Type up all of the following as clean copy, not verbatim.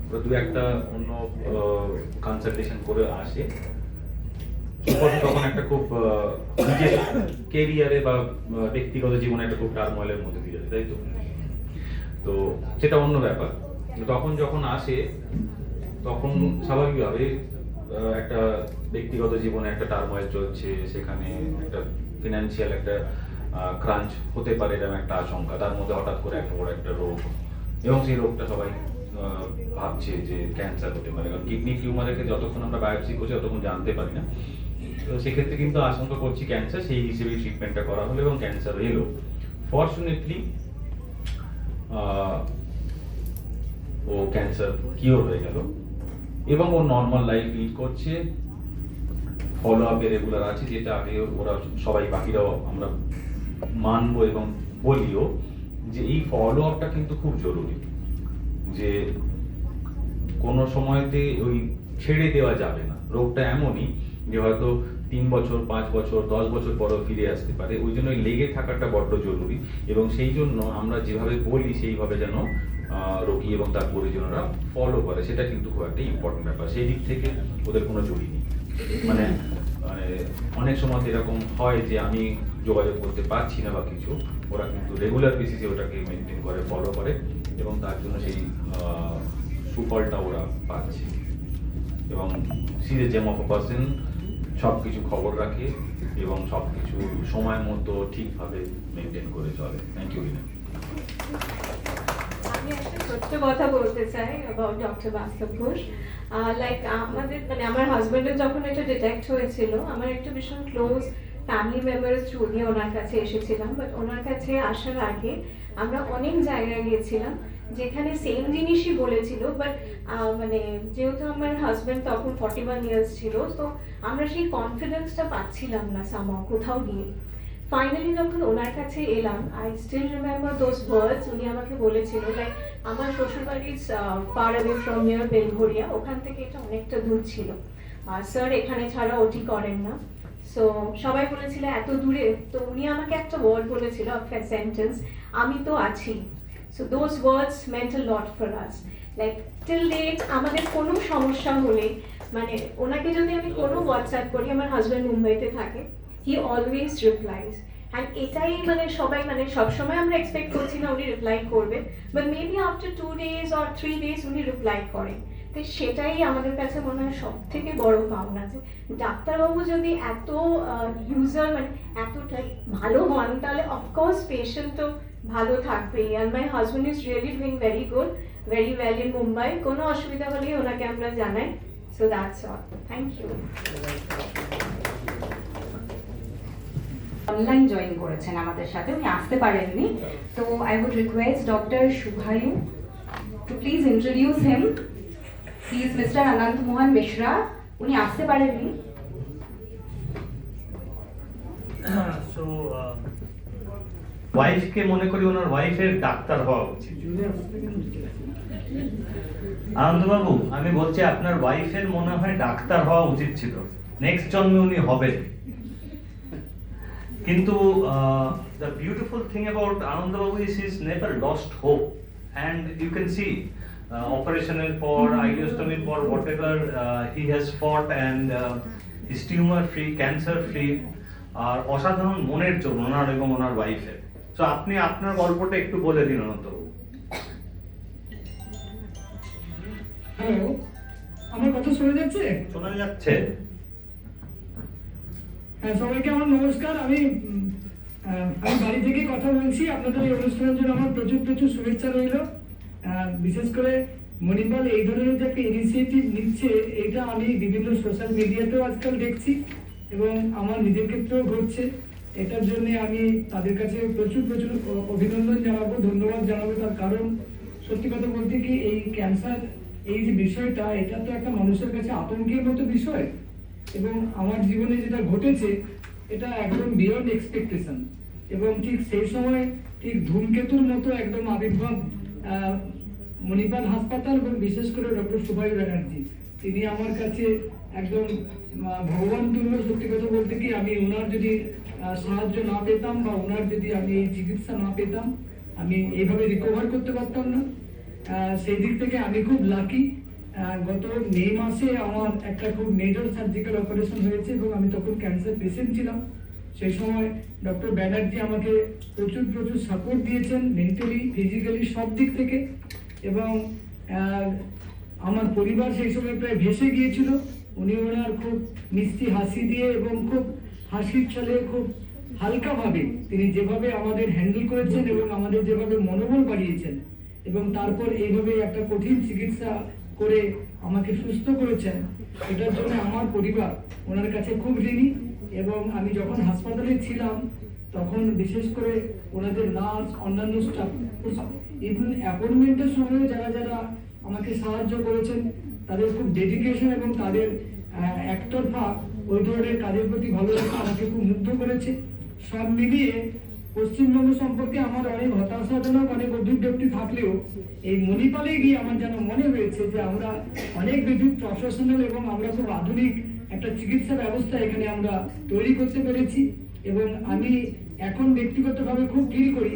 ওরা দু একটা অন্য কনসালটেশন করে আসে, তখন একটা খুব নিজের কেরিয়ারে বা ব্যক্তিগত জীবনে একটা খুব টার্ময়েলের মধ্যে দিয়ে যায়, তাই তো? তো সেটা অন্য ব্যাপার। তখন যখন আসে তখন স্বাভাবিকভাবে একটা ব্যক্তিগত জীবনে একটা টার্ময়েল চলছে, সেখানে একটা ফিনান্সিয়াল একটা ক্রাঞ্চ হতে পারে এরকম একটা আশঙ্কা, তার মধ্যে হঠাৎ করে একটা বড় একটা রোগ, এবং সেই রোগটা সবাই ভাবছে যে ক্যান্সার হতে পারে, কারণ কিডনি টিউমারের ক্ষেত্রে যতক্ষণ আমরা বায়োপসি করছি ততক্ষণ জানতে পারি না। তো সেক্ষেত্রে কিন্তু আশঙ্কা করছি ক্যান্সার, সেই হিসেবে ট্রিটমেন্টটা করা হলো এবং ক্যান্সার এলো। ফর্চুনেটলি ও ক্যান্সার কিওর হয়ে গেল এবং ও নর্মাল লাইফ লিড করছে, ফলো আপে রেগুলার আছে, যেটা আগে ওরা সবাই বাকিরাও আমরা মানবো এবং বলিও যে এই ফলো আপটা কিন্তু খুব জরুরি, যে কোনো সময়তে ওই ছেড়ে দেওয়া যাবে না। রোগটা এমনই যে হয়তো 3 বছর 5 বছর 10 বছর পরেও ফিরে আসতে পারে, ওই জন্য লেগে থাকাটা বড্ড জরুরি, এবং সেই জন্য আমরা যেভাবে বলি সেইভাবে যেন রোগী এবং তার পরিজনরা ফলো করে, সেটা কিন্তু খুব একটা ইম্পর্টেন্ট ব্যাপার। সেই দিক থেকে ওদের কোনো জড়ি নেই। মানে অনেক সময় এরকম হয় যে আমি যোগাযোগ করতে পারছি না বা কিছু, ওরা কিন্তু রেগুলার বেসিসে ওটাকে মেনটেন করে, ফলো করে, এবং তার জন্য সেই সুফলটা ওরা পাচ্ছে। এবং সিরিয়াস জেম অফ পার্সন সব কিছু খবর রাখে এবং সব কিছু সময় মতো ঠিকভাবে মেনটেন করে চলে। Thank you. আমি একটা সত্য কথা বলতে চাই অ্যাবাউট ডক্টর বাস্তব ঘোষ। লাইক আমাদের মানে আমার হাজবেন্ডের যখন এটা ডিটেক্ট হয়েছিল, আমার একটা ভীষণ ক্লোজ ফ্যামিলি মেম্বারের থ্রু দিয়ে ওনার কাছে এসেছিলাম, বাট ওনার কাছে আসার আগে আমরা অনেক জায়গায় গিয়েছিলাম যেখানে সেম জিনিসই বলেছিল, বাট মানে যেহেতু আমার হাজবেন্ড তখন 41 ইয়ার্স ছিল, তো আমরা সেই কনফিডেন্সটা পাচ্ছিলাম না সামহাও কোথাও গিয়ে। ফাইনালি যখন ওনার কাছে এলাম, আই স্টিল রিমেম্বার দোজ ওয়ার্ডস। উনি আমাকে বলেছিল লাইক আমার শ্বশুরবাড়ি far away from near Belgharia, ওখান থেকে এটা অনেকটা দূর ছিল, আর স্যার এখানে ছাড়া ওটি করেন না। সো সবাই বলেছিল এত দূরে, তো উনি আমাকে একটা ওয়ার্ড বলেছিল, সেন্টেন্স, আমি তো আছি। So those words meant a lot for us. Like till date আমাদের কোনো সমস্যা হলে, মানে ওনাকে যদি আমি কোনো হোয়াটসঅ্যাপ করি, আমার হাজব্যান্ড মুম্বাইতে থাকে, হি অলওয়েজ রিপ্লাইজ। অ্যান্ড এটাই মানে সবাই মানে সবসময় আমরা এক্সপেক্ট করছি না উনি রিপ্লাই করবে, but maybe after 2 days or 3 days উনি রিপ্লাই করেন। তো সেটাই আমাদের কাছে মনে হয় সব থেকে বড় পাওনা, যে ডাক্তারবাবু যদি এত ইউজার মানে এতটাই ভালো হন, তাহলে অফকোর্স পেশেন্ট তো ভালো থাকবেই। আর my husband is really doing very good, very well in Mumbai. কোনো অসুবিধা হলেই ওনাকে আমরা জানাই। So that's all, thank you. Online join করেছেন আমাদের সাথে, উনি আসতে পারেননি, তো I would request doctor Shubhayu to please introduce him. He is mister Ananta Mohan Mishra. উনি আসতে পারেননি। সো ওয়াইফকে মনে করি ওনার ওয়াইফের ডাক্তার হওয়া উচিত। আনন্দবাবু, আমি বলছি আপনার ওয়াইফের মনে হয় ডাক্তার হওয়া উচিত ছিল, নেক্সট জন্মে উনি হবেন। কিন্তু the beautiful thing about Ananda Babu is he's never lost hope, and you can see operational for ileostomy for whatever he has fought, and he's tumor free, cancer free, আর অসাধারণ মনের জন্য ওনার এবং ওনার ওয়াইফের। তো আপনি আপনার গল্পটা একটু বলে দিন অনন্ত বাবু। হ্যালো, আমার কথা শোনা যাচ্ছে? শোনা যাচ্ছে। হ্যাঁ, সবাইকে আমার নমস্কার। আমি বাড়ি থেকে কথা বলছি। আপনাদের এই অনুষ্ঠানের জন্য আমার প্রচুর প্রচুর শুভেচ্ছা রইল। বিশেষ করে মণিপাল এই ধরনের যে একটা ইনিশিয়েটিভ নিচ্ছে, এটা আমি বিভিন্ন সোশ্যাল মিডিয়াতেও আজকাল দেখছি এবং আমার নিজের ক্ষেত্রেও ঘটছে। এটার জন্য আমি তাদের কাছে প্রচুর প্রচুর অভিনন্দন জানাবো, ধন্যবাদ জানাবো। তার কারণ সত্যি কথা বলতে কি, এই ক্যান্সার এই যে বিষয়টা, এটা তো একটা মানুষের কাছে আতঙ্কের মতো বিষয়, এবং আমার জীবনে যেটা ঘটেছে এটা একদম বিয়ন্ড এক্সপেকটেশন। এবং ঠিক সেই সময় ঠিক ধূমকেতুর মতো একদম আবির্ভাব মণিপাল হাসপাতাল এবং বিশেষ করে ডক্টর শুভায়ু ব্যানার্জি, তিনি আমার কাছে একদম ভগবান তুল্য। সত্যি কথা বলতে কি, আমি ওনার যদি সাহায্য না পেতাম বা ওনার যদি আমি এই চিকিৎসা না পেতাম, আমি এইভাবে রিকভার করতে পারতাম না। সেই দিক থেকে আমি খুব লাকি। গত মে মাসে আমার একটা খুব মেজর সার্জিক্যাল অপারেশন হয়েছে এবং আমি তখন ক্যান্সার পেশেন্ট ছিলাম। সেই সময় ডক্টর ব্যানার্জি আমাকে প্রচুর সাপোর্ট দিয়েছেন, মেন্টালি, ফিজিক্যালি, সব দিক থেকে। এবং আমার পরিবার সেই সময় প্রায় ভেসে গিয়েছিল। উনি ওনার খুব মিষ্টি হাসি দিয়ে এবং খুব হাসির ছলে, খুব হালকাভাবে তিনি যেভাবে আমাদের হ্যান্ডেল করেছেন এবং আমাদের যেভাবে মনোবল বাড়িয়েছেন এবং তারপর এইভাবে একটা কঠিন চিকিৎসা করে আমাকে সুস্থ করেছেন, এটার জন্য আমার পরিবার ওনার কাছে খুব ঋণী। এবং আমি যখন হাসপাতালে ছিলাম তখন বিশেষ করে ওনাদের নার্স, অন্যান্য স্টাফ, ইভেন অ্যাপয়েন্টমেন্টের সময় যারা আমাকে সাহায্য করেছেন, তাদের খুব ডেডিকেশন এবং তাদের একতরফা ওই ধরনের কাজের প্রতি ভালোবাসা আমাকে খুব মুগ্ধ করেছে। সব মিলিয়ে পশ্চিমবঙ্গ সম্পর্কে আমার অনেক হতাশাজনক অনেক অভিব্যক্তি থাকলেও এই মণিপালে গিয়ে আমার যেন মনে হয়েছে যে আমরা অনেক বেশি প্রফেশনাল এবং আমরা খুব আধুনিক একটা চিকিৎসা ব্যবস্থা এখানে আমরা তৈরি করতে পেরেছি। এবং আমি এখন ব্যক্তিগতভাবে খুব ফিল করি,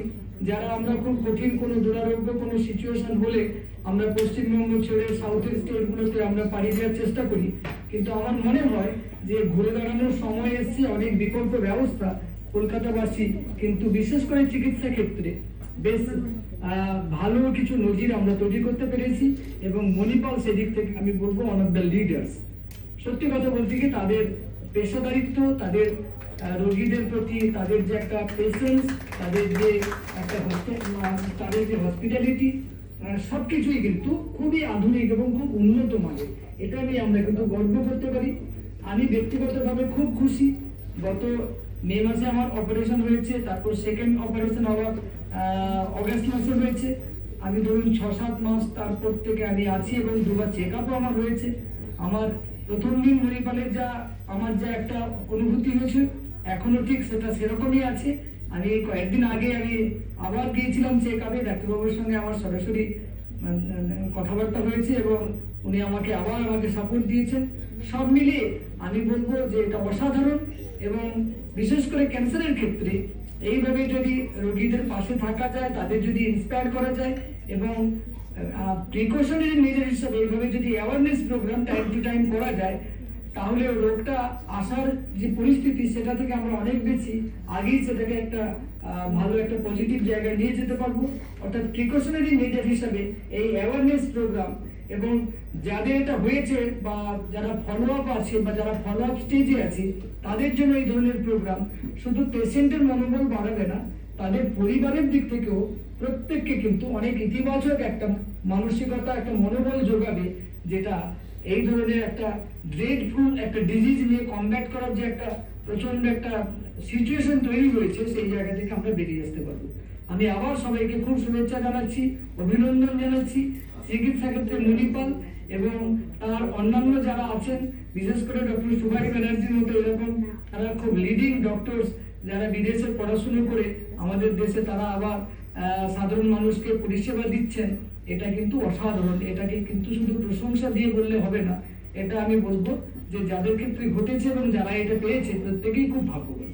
যারা আমরা খুব কঠিন কোনো দুরারোগ্য কোনো সিচুয়েশন হলে আমরা পশ্চিমবঙ্গ ছেড়ে সাউথের স্টেটগুলোতে আমরা পাড়ি দেওয়ার চেষ্টা করি, কিন্তু আমার মনে হয় যে ঘুরে দাঁড়ানোর সময় এসছে, অনেক বিকল্প ব্যবস্থা কলকাতাবাসী কিন্তু বিশেষ করে চিকিৎসা ক্ষেত্রে বেশ ভালো কিছু নজির আমরা তৈরি করতে পেরেছি। এবং মণিপাল সেদিক থেকে আমি বলবো ওয়ান অফ দ্য লিডার্স। সত্যি কথা বলতে কি তাদের পেশাদারিত্ব, তাদের রোগীদের প্রতি তাদের যে একটা পেশেন্স, তাদের যে একটা তাদের যে হসপিটালিটি, সবকিছুই কিন্তু খুবই আধুনিক এবং খুব উন্নত মানের। এটা নিয়ে আমরা কিন্তু গর্ব করতে পারি। আমি ব্যক্তিগতভাবে খুব খুশি। গত মে মাসে আমার অপারেশন হয়েছে, তারপর সেকেন্ড অপারেশন আবার অগাস্ট মাসে হয়েছে। আমি ধরুন 6-7 মাস তারপর থেকে আমি আছি এবং দুবার চেক আপও আমার হয়েছে। আমার প্রথম দিন মণিপালের আমার যা একটা অনুভূতি হয়েছে এখনো ঠিক সেটা সেরকমই আছে। আমি কয়েকদিন আগে আমি আবার গিয়েছিলাম চেক আপে, ডাক্তারবাবুর সঙ্গে আমার সরাসরি কথাবার্তা হয়েছে এবং উনি আমাকে সাপোর্ট দিয়েছেন। সব মিলিয়ে আমি বলবো যে এটা অসাধারণ। এবং বিশেষ করে ক্যান্সারের ক্ষেত্রে এইভাবে যদি রোগীদের পাশে থাকা যায়, তাদের যদি ইন্সপায়ার করা যায় এবং প্রিকশনারি মেজার হিসাবে এইভাবে যদি awareness programme time to time করা যায়, তাহলে রোগটা আসার যে পরিস্থিতি সেটা থেকে আমরা অনেক বেশি আগেই সেটাকে একটা ভালো একটা পজিটিভ জায়গায় নিয়ে যেতে পারবো। অর্থাৎ প্রিকশনারি মেজার হিসাবে এই অ্যাওয়ারনেস প্রোগ্রাম এবং যাদের এটা হয়েছে বা যারা ফলো আপ আছে বা যারা ফলো আপ স্টেজে আছে তাদের জন্য এই ধরনের প্রোগ্রাম শুধু পেশেন্টের মনোবল বাড়াবে না, তাদের পরিবারের দিক থেকেও প্রত্যেককে কিন্তু অনেক ইতিবাচক একটা মানসিকতা, একটা মনোবল যোগাবে, যেটা এই ধরনের একটা ড্রেডফুল একটা ডিজিজ নিয়ে কমব্যাট করার যে একটা প্রচন্ড একটা সিচুয়েশন তৈরি হয়েছে, সেই জায়গা থেকে আমরা বেরিয়ে আসতে পারবো। আমি আবার সবাইকে খুব শুভেচ্ছা জানাচ্ছি, অভিনন্দন জানাচ্ছি চিকিৎসা ক্ষেত্রে মণিপাল এবং তার অন্যান্য যারা আছেন, বিশেষ করে ডক্টর সুভাষ ব্যানার্জির মতো এরকম তারা খুব লিডিং ডক্টরস যারা বিদেশে পড়াশুনো করে আমাদের দেশে তারা আবার সাধারণ মানুষকে পরিষেবা দিচ্ছেন। এটা কিন্তু অসাধারণ। এটাকে কিন্তু শুধু প্রশংসা দিয়ে বললে হবে না, এটা আমি বলবো যে যাদের ক্ষেত্রে ঘটেছে এবং যারা এটা পেয়েছে প্রত্যেকেই খুব ভাগ্যবান।